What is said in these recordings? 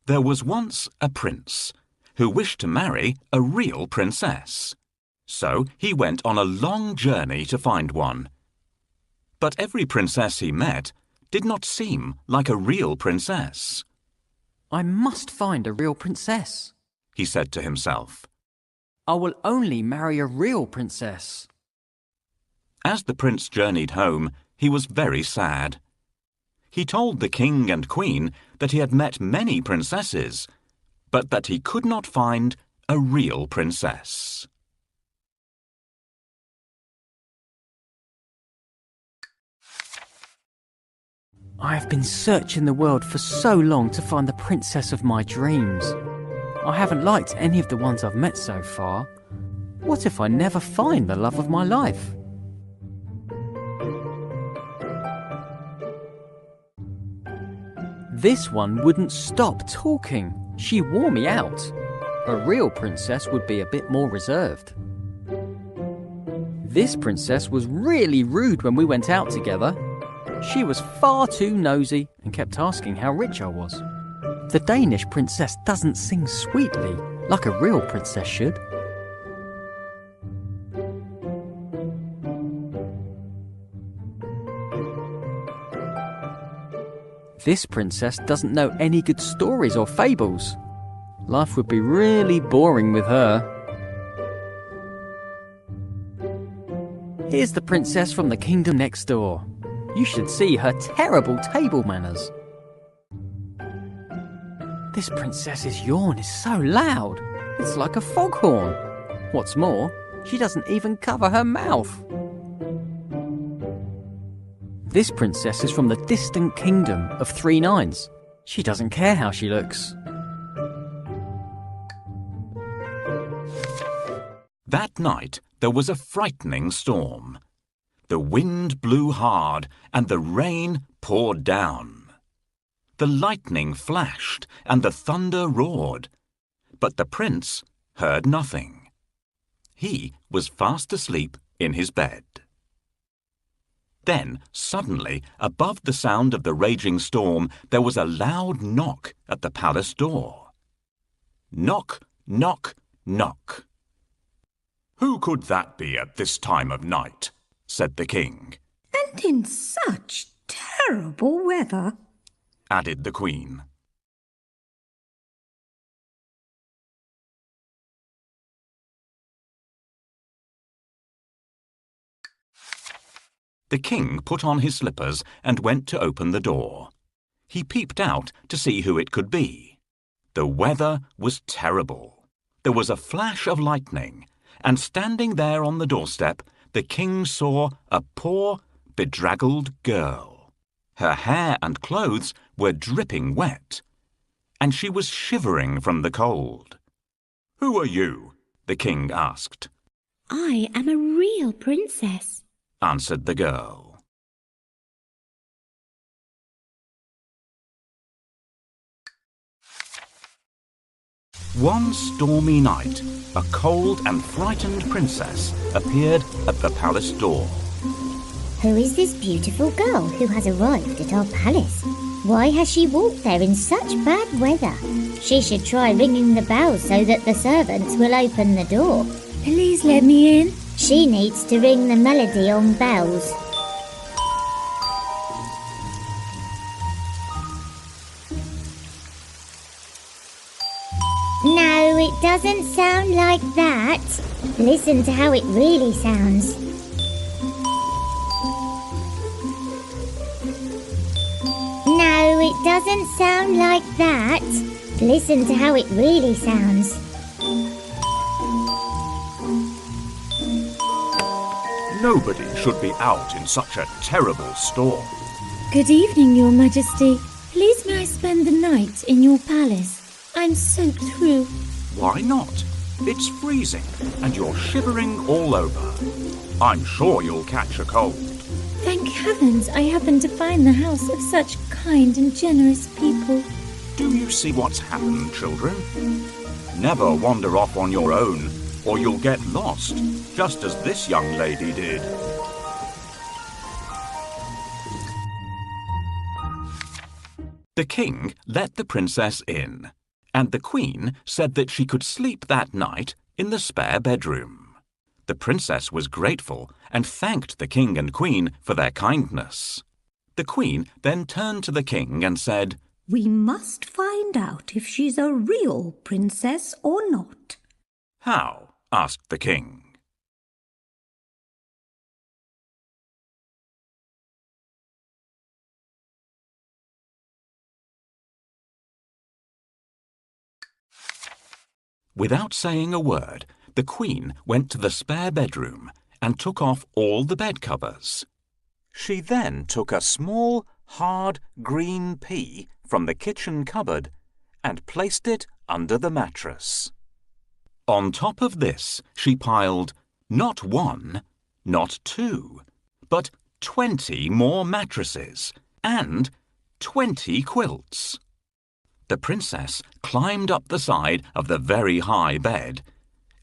There was once a prince who wished to marry a real princess. So he went on a long journey to find one. But every princess he met did not seem like a real princess. I must find a real princess, he said to himself. I will only marry a real princess. As the prince journeyed home, he was very sad. He told the king and queen that he had met many princesses, but that he could not find a real princess. I have been searching the world for so long to find the princess of my dreams. I haven't liked any of the ones I've met so far. What if I never find the love of my life? This one wouldn't stop talking. She wore me out. A real princess would be a bit more reserved. This princess was really rude when we went out together. She was far too nosy and kept asking how rich I was. The Danish princess doesn't sing sweetly like a real princess should. This princess doesn't know any good stories or fables. Life would be really boring with her. Here's the princess from the kingdom next door. You should see her terrible table manners. This princess's yawn is so loud. It's like a foghorn. What's more, she doesn't even cover her mouth. This princess is from the distant kingdom of 3 nines. She doesn't care how she looks. That night there was a frightening storm. The wind blew hard and the rain poured down. The lightning flashed and the thunder roared. But the prince heard nothing. He was fast asleep in his bed. Then, suddenly, above the sound of the raging storm, there was a loud knock at the palace door. Knock, knock, knock. "Who could that be at this time of night?" said the king. "And in such terrible weather," added the queen. The king put on his slippers and went to open the door. He peeped out to see who it could be. The weather was terrible. There was a flash of lightning, and standing there on the doorstep, the king saw a poor, bedraggled girl. Her hair and clothes were dripping wet, and she was shivering from the cold. "Who are you?" the king asked. "I am a real princess," answered the girl. One stormy night, a cold and frightened princess appeared at the palace door. "Who is this beautiful girl who has arrived at our palace? Why has she walked there in such bad weather? She should try ringing the bell so that the servants will open the door. "Please let me in." She needs to ring the melody on bells." "No, it doesn't sound like that. Listen to how it really sounds." "No, it doesn't sound like that. Listen to how it really sounds." Nobody should be out in such a terrible storm. "Good evening, Your Majesty. Please may I spend the night in your palace? I'm soaked through." Why not? It's freezing and you're shivering all over. I'm sure you'll catch a cold. Thank heavens I happened to find the house of such kind and generous people. Do you see what's happened, children? Never wander off on your own. or you'll get lost, just as this young lady did. The king let the princess in, and the queen said that she could sleep that night in the spare bedroom. The princess was grateful and thanked the king and queen for their kindness. The queen then turned to the king and said, "We must find out if she's a real princess or not." "How?" asked the king. Without saying a word, the queen went to the spare bedroom and took off all the bed covers. She then took a small, hard, green pea from the kitchen cupboard and placed it under the mattress. On top of this, she piled not 1, not 2, but 20 more mattresses and 20 quilts. The princess climbed up the side of the very high bed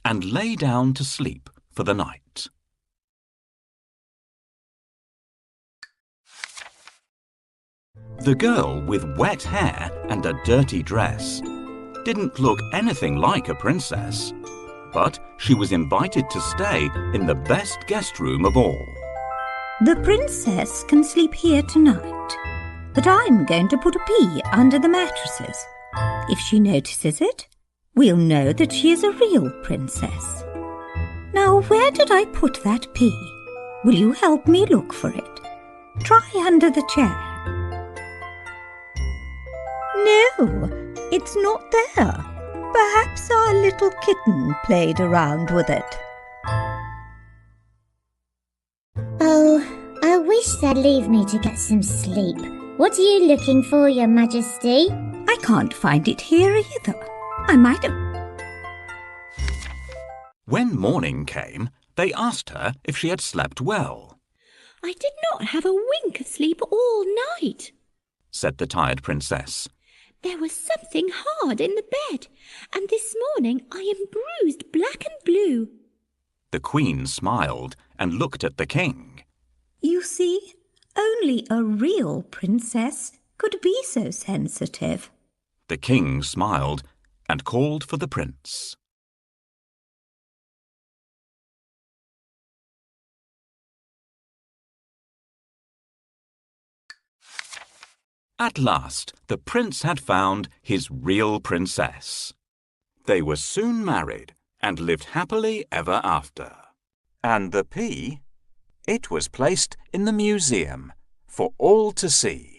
and lay down to sleep for the night. The girl with wet hair and a dirty dress didn't look anything like a princess, but she was invited to stay in the best guest room of all. "The princess can sleep here tonight, but I'm going to put a pea under the mattresses. If she notices it, we'll know that she is a real princess. Now, where did I put that pea? Will you help me look for it? Try under the chair." "No, it's not there. Perhaps our little kitten played around with it." Oh, I wish they'd leave me to get some sleep. What are you looking for, Your Majesty? "I can't find it here either. I might have..." When morning came, they asked her if she had slept well, I did not have a wink of sleep all night. said the tired princess. There was something hard in the bed, and this morning I am bruised black and blue. The queen smiled and looked at the king. "You see, only a real princess could be so sensitive." The king smiled and called for the prince. At last, the prince had found his real princess. They were soon married and lived happily ever after. And the pea, it was placed in the museum for all to see.